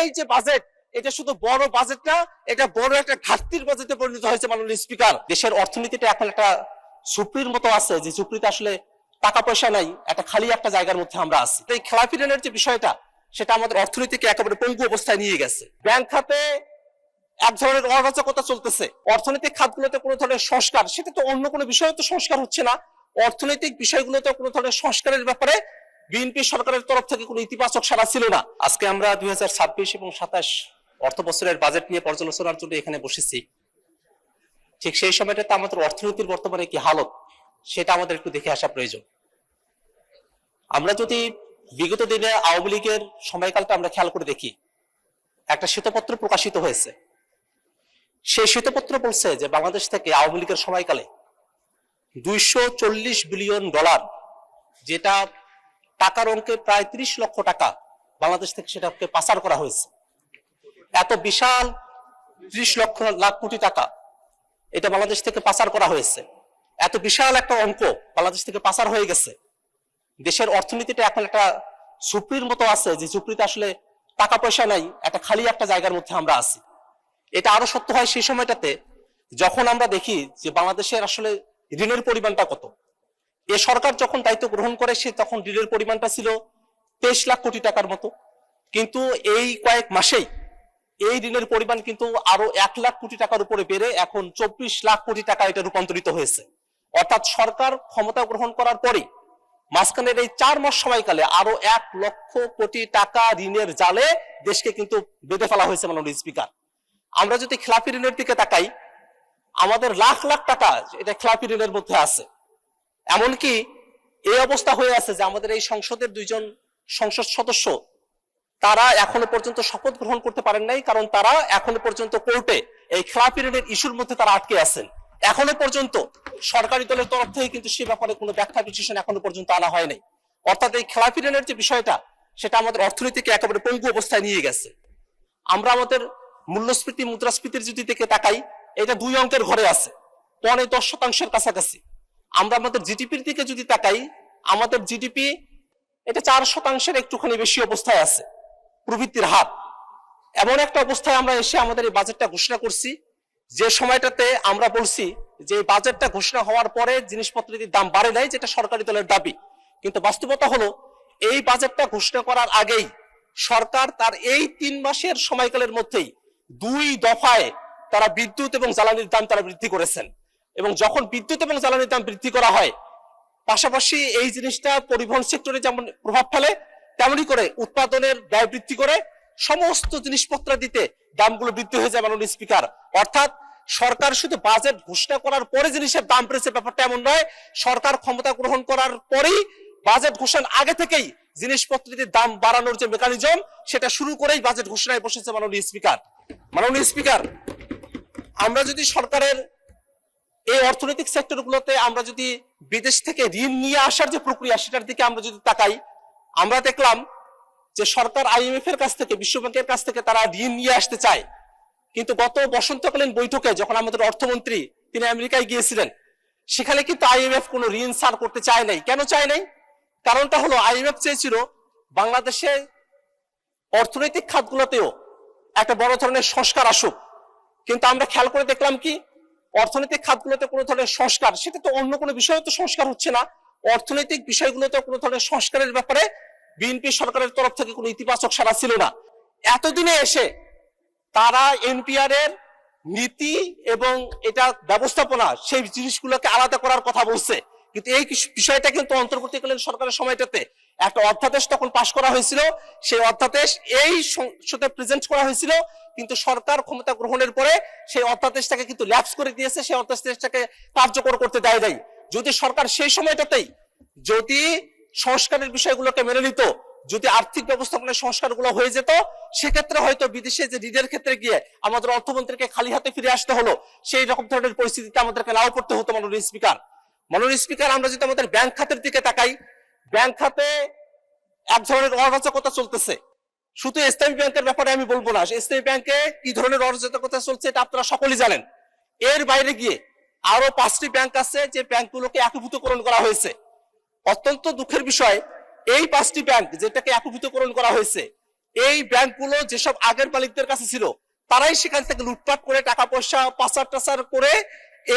এই যে বাজেট, এটা শুধু বড় বাজেট না, এটা বড় একটা ঘাটতির বাজেটে পরিণত হয়েছে। মাননীয় স্পিকার, দেশের অর্থনীতিটা এখন একটা সুপ্রির মতো আছে, যে সুপ্রিতে আসলে টাকা পয়সা নাই, একটা খালি একটা জায়গার মধ্যে আমরা আছি। এই খেলাপি ঋণের যে বিষয়টা, সেটা আমাদের অর্থনীতিকে একেবারে পঙ্গু অবস্থায় নিয়ে গেছে। ব্যাংক খাতে এক ধরনের অরাজকতা চলতেছে, অর্থনৈতিক খাতগুলোতে কোনো ধরনের সংস্কার, সেটা তো অন্য কোনো বিষয়ে তো সংস্কার হচ্ছে না। অর্থনৈতিক বিষয়গুলোতে কোনো ধরনের সংস্কারের ব্যাপারে বিএনপি সরকারের তরফ থেকে কোনো ইতিবাচক সাড়া ছিল না। আজকে আমরা 2026 এবং 27 অর্থ বছরের বাজেট নিয়ে পর্যালোচনার জন্য এখানে বসেছি। ঠিক সেই সময়টাতে আমাদের অর্থনীতির বর্তমানে কি হালত, সেটা আমাদের একটু দেখে আসা প্রয়োজন। আমরা যদি বিগত দিনে আওয়ামী লীগের সময়কালটা আমরা খেয়াল করে দেখি, একটা শ্বেতপত্র প্রকাশিত হয়েছে। সেই শ্বেতপত্র বলছে যে বাংলাদেশ থেকে আওয়ামী লীগের সময়কালে 240 বিলিয়ন ডলার, যেটা টাকার অঙ্কে প্রায় 30 লক্ষ টাকা, বাংলাদেশ থেকে সেটাকে পাচার করা হয়েছে। এত বিশাল 30 লাখ কোটি টাকা এটা বাংলাদেশ থেকে পাচার করা হয়েছে। এত বিশাল একটা অঙ্ক বাংলাদেশ থেকে পাচার হয়ে গেছে। দেশের অর্থনীতিটা এখন একটা সুপ্রির মতো আছে, যে সুপ্রিতে আসলে টাকা পয়সা নাই, একটা খালি একটা জায়গার মধ্যে আমরা আছি। এটা আরো সত্য হয় সেই সময়টাতে যখন আমরা দেখি যে বাংলাদেশের আসলে ঋণের পরিমাণটা কত। এ সরকার যখন দায়িত্ব গ্রহণ করে, সে তখন ঋণের পরিমাণটা ছিল 23 লাখ কোটি টাকার মতো। কিন্তু এই কয়েক মাসেই এই ঋণের পরিমাণ কিন্তু আরো 1 লাখ কোটি টাকার উপরে বেড়ে এখন 24 লাখ কোটি টাকা এটা রূপান্তরিত হয়েছে। অর্থাৎ সরকার ক্ষমতা গ্রহণ করার পরে মাঝখানের এই 4 মাস সময়কালে আরো 1 লক্ষ কোটি টাকা ঋণের জালে দেশকে কিন্তু বেঁধে ফেলা হয়েছে। মাননীয় স্পিকার, আমরা যদি খেলাপি ঋণের দিকে তাকাই, আমাদের লাখ লাখ টাকা এটা খেলাপি ঋণের মধ্যে আছে। এমনকি এই অবস্থা হয়ে আছে যে আমাদের এই সংসদের 2 জন সংসদ সদস্য, তারা এখনো পর্যন্ত শপথ গ্রহণ করতে পারেন নাই, কারণ তারা এখনো পর্যন্ত কোর্টে এই খেলাপি ঋণের ইস্যুর মধ্যে তারা আটকে আছেন। এখনো পর্যন্ত সরকারি দলের তরফ থেকে কিন্তু সে ব্যাপারে কোনো ব্যাখ্যা বিশ্লেষণ এখনো পর্যন্ত আনা হয় নাই। অর্থাৎ এই খেলাপি ঋণের যে বিষয়টা, সেটা আমাদের অর্থনীতিকে একেবারে পঙ্গু অবস্থায় নিয়ে গেছে। আমরা আমাদের মূল্যস্ফীতি, মুদ্রাস্ফীতির যদি দিকে তাকাই, এটা 2 অঙ্কের ঘরে আছে, 10% কাছাকাছি। আমরা আমাদের জিডিপির দিকে যদি তাকাই, আমাদের জিডিপি এটা 4% একটুখানি বেশি অবস্থায় আছে প্রবৃদ্ধির হার। এমন একটা অবস্থায় আমরা এসে আমাদের এই বাজেটটা ঘোষণা করছি, যে সময়টাতে আমরা বলছি যে বাজেটটা ঘোষণা হওয়ার পরে জিনিসপত্রের দাম বাড়ে নাই, যেটা সরকারি দলের দাবি। কিন্তু বাস্তবতা হলো এই বাজেটটা ঘোষণা করার আগেই সরকার তার এই 3 মাসের সময়কালের মধ্যেই 2 দফায় তারা বিদ্যুৎ এবং জ্বালানির দাম তারা বৃদ্ধি করেছেন। এবং যখন বিদ্যুৎ এবং জ্বালানির দাম বৃদ্ধি করা হয়, পাশাপাশি এই জিনিসটা পরিবহন সেক্টরে যেমন প্রভাব ফেলে, তেমনি করে উৎপাদনের ব্যয় বৃদ্ধি করে সমস্ত জিনিসপত্র দিতে দামগুলো বৃদ্ধি হয়ে যায়। মাননীয় স্পিকার, অর্থাৎ সরকার শুধু বাজেট ঘোষণা করার পরে জিনিসের দাম বেড়েছে ব্যাপারটা এমন নয়। সরকার ক্ষমতা গ্রহণ করার পরেই বাজেট ঘোষণার আগে থেকেই জিনিসপত্রের দাম বাড়ানোর যে মেকানিজম, সেটা শুরু করেই বাজেট ঘোষণায় বসেছে। মাননীয় স্পিকার, আমরা যদি সরকারের এই অর্থনৈতিক সেক্টরগুলোতে আমরা যদি বিদেশ থেকে ঋণ নিয়ে আসার যে প্রক্রিয়া, সেটার দিকে আমরা যদি তাকাই, আমরা দেখলাম যে সরকার আইএমএফ এর কাছ থেকে, বিশ্ব ব্যাংকের কাছ থেকে তারা ঋণ নিয়ে আসতে চায়। কিন্তু গত বসন্তকালীন বৈঠকে যখন আমাদের অর্থমন্ত্রী তিনি আমেরিকায় গিয়েছিলেন, সেখানে কিন্তু আইএমএফ কোনো ঋণ ছাড় করতে চায় নাই। কেন চায় নাই? কারণটা হলো আইএমএফ চেয়েছিল বাংলাদেশে অর্থনৈতিক খাতগুলোতেও একটা বড় ধরনের সংস্কার আসুক। কিন্তু আমরা খেয়াল করে দেখলাম কি, অর্থনৈতিক খাতগুলোতে কোনো ধরনের সংস্কার, সেটা তো অন্য কোনো বিষয়ে তো সংস্কার হচ্ছে না। অর্থনৈতিক বিষয়গুলোতে কোনো ধরনের সংস্কারের ব্যাপারে বিএনপি সরকারের তরফ থেকে কোনো ইতিবাচক সাড়া ছিল না। এতদিনে এসে তারা এনপিআর এর নীতি এবং এটা ব্যবস্থাপনা, সেই জিনিসগুলোকে আলাদা করার কথা বলছে। কিন্তু এই বিষয়টা কিন্তু অন্তর্বর্তীকালীন সরকারের সময়টাতে একটা অধ্যাদেশ তখন পাশ করা হয়েছিল। সেই অধ্যাদেশ এই সংসদে প্রেজেন্ট করা হয়েছিল, কিন্তু সরকার ক্ষমতা গ্রহণের পরে সেই অধ্যাদেশটাকে কিন্তু ল্যাপস করে দিয়েছে, সেই অধ্যাদেশটাকে কার্যকর করতে দেয় নাই। যদি সরকার সেই সময়টাতেই যদি সংস্কারের বিষয়গুলোকে মেনে নিত, যদি আর্থিক ব্যবস্থাপনার সংস্কারগুলো হয়ে যেত, সেক্ষেত্রে হয়তো বিদেশে যে ঋণের ক্ষেত্রে গিয়ে আমাদের অর্থমন্ত্রীকে খালি হাতে ফিরে আসতে হলো, সেই রকম ধরনের পরিস্থিতিতে আমাদেরকে নাও পড়তে হতো। মাননীয় স্পিকার, আমরা যদি আমাদের ব্যাংক খাতের দিকে তাকাই, ব্যাংক খাতে এক ধরনের অরাজকতা চলতেছে। শুধু ইসলামী ব্যাংকের ব্যাপারে আমি বলবো না, ইসলামী ব্যাংকে কি ধরনের অরাজকতা চলছে এটা আপনারা সকলেই জানেন। এর বাইরে গিয়ে আরো 5টি ব্যাংক আছে যে ব্যাংকগুলোকে একীভূতকরণ করা হয়েছে। অত্যন্ত দুঃখের বিষয়, এই 5টি ব্যাংক যেটাকে একীভূতকরণ করা হয়েছে, এই ব্যাংকগুলো যেসব আগের মালিকদের কাছে ছিল তারাই সেখান থেকে লুটপাট করে টাকা পয়সা পাচার টাচার করে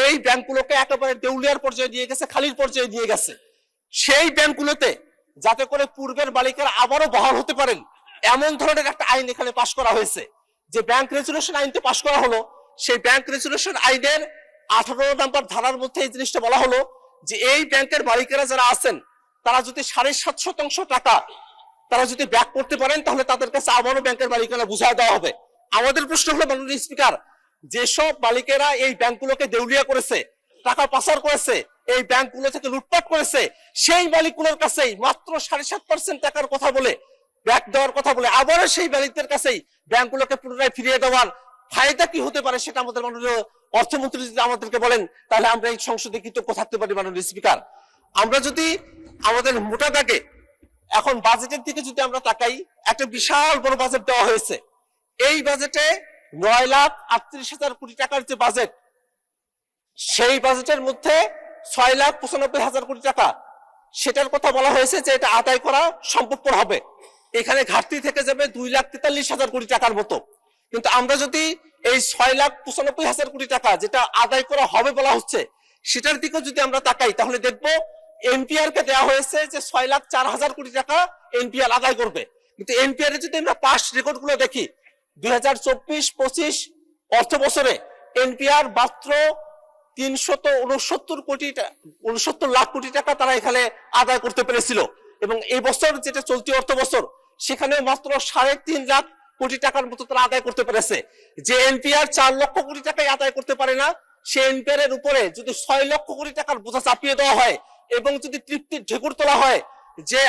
এই ব্যাংকগুলোকে একেবারে দেউলিয়ার পর্যায়ে নিয়ে গেছে, খালির পর্যায়ে নিয়ে গেছে। সেই ব্যাংকগুলোতে যাতে করে পূর্বের মালিকেরা আবারও বহাল হতে পারেন এমন ধরনের একটা আইন এখানে পাশ করা হয়েছে। যে ব্যাংক রেজুলেশন আইনটা পাশ করা হলো, সেই ব্যাংক রেজুলেশন আইনের 18 নম্বর ধারার মধ্যে এই জিনিসটা বলা হলো যে এই ব্যাংকের মালিকেরা যারা আছেন তারা যদি 7.5% টাকা তারা যদি ব্যাক করতে পারেন তাহলে তাদের কাছে আবারও ব্যাংকের মালিকানা বুঝায় দেওয়া হবে। আমাদের প্রশ্ন হলো মাননীয় স্পিকার, যেসব মালিকেরা এই ব্যাংকগুলোকে দেউলিয়া করেছে, টাকা পাচার করেছে, এই ব্যাংকগুলো থেকে লুটপাট করেছে, সেই মালিকগুলোর কাছেই মাত্র 7.5% টাকার কথা বলে ব্যাক দেওয়ার কথা বলে আবারও সেই মালিকদের কাছেই ব্যাংকগুলোকে পুনরায় ফিরিয়ে দেওয়ার ফায়দা কি হতে পারে সেটা আমাদের মাননীয় অর্থমন্ত্রী যদি আমাদেরকে বলেন তাহলে আমরা এই সংসদে কৃতজ্ঞ থাকতে পারি। মাননীয় স্পিকার, আমরা যদি আমাদের মোটা দাগে এখন বাজেটের দিকে যদি আমরা তাকাই, একটা বিশাল বড় বাজেট দেওয়া হয়েছে। এই বাজেটে 9,38,000 কোটি টাকার যে বাজেট, সেই বাজেটের মধ্যে 6,95,000 কোটি টাকা সেটার কথা বলা হয়েছে যে এটা আদায় করা সম্ভবপর হবে। এখানে ঘাটতি থেকে যাবে 2,43,000 কোটি টাকার মতো। কিন্তু আমরা যদি এই 6,95,000 কোটি টাকা যেটা আদায় করা হবে বলা হচ্ছে সেটার দিকে যদি আমরা তাকাই তাহলে দেখবো এনপিআর কে দেওয়া হয়েছে যে 6,04,000 কোটি টাকা এনপিআর আদায় করবে। কিন্তু এনপিআর এর যদি আমরা পাস্ট রেকর্ড গুলো দেখি 2024-25 অর্থ বছরে এনপিআর মাত্র 369 লাখ কোটি টাকা তারা এখানে আদায় করতে পেরেছিল, এবং এই বছর যেটা চলতি অর্থ বছর সেখানে মাত্র 3.5 লাখ কোটি টাকার মতো তারা আদায় করতে পেরেছে। যে এনপিআর 4 লক্ষ কোটি টাকায় আদায় করতে পারে না, সে এনপিআর এর উপরে যদি 6 লক্ষ কোটি টাকার বোঝা চাপিয়ে দেওয়া হয় এবং যদি তৃপ্তির ঢেকুর তোলা হয় যে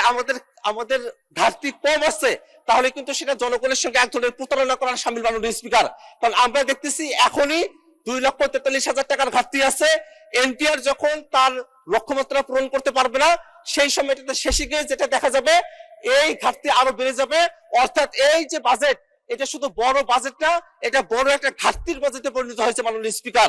আমাদের ঘাটতি কম আছে, তাহলে কিন্তু সেটা জনগণের সঙ্গে এক ধরনের প্রতারণা করার শামিল। মাননীয় স্পিকার, কারণ আমরা দেখতেছি এখনই 2,43,000 টাকার ঘাটতি আছে। এনপিআর যখন তার লক্ষ্যমাত্রা পূরণ করতে পারবে না সেই সময়টাতে শেষে গিয়ে যেটা দেখা যাবে এই ঘাটতি আরো বেড়ে যাবে। অর্থাৎ এই যে বাজেট, এটা শুধু বড় বাজেট না, এটা বড় একটা ঘাটতির বাজেটে পরিণত হয়েছে। মাননীয় স্পিকার,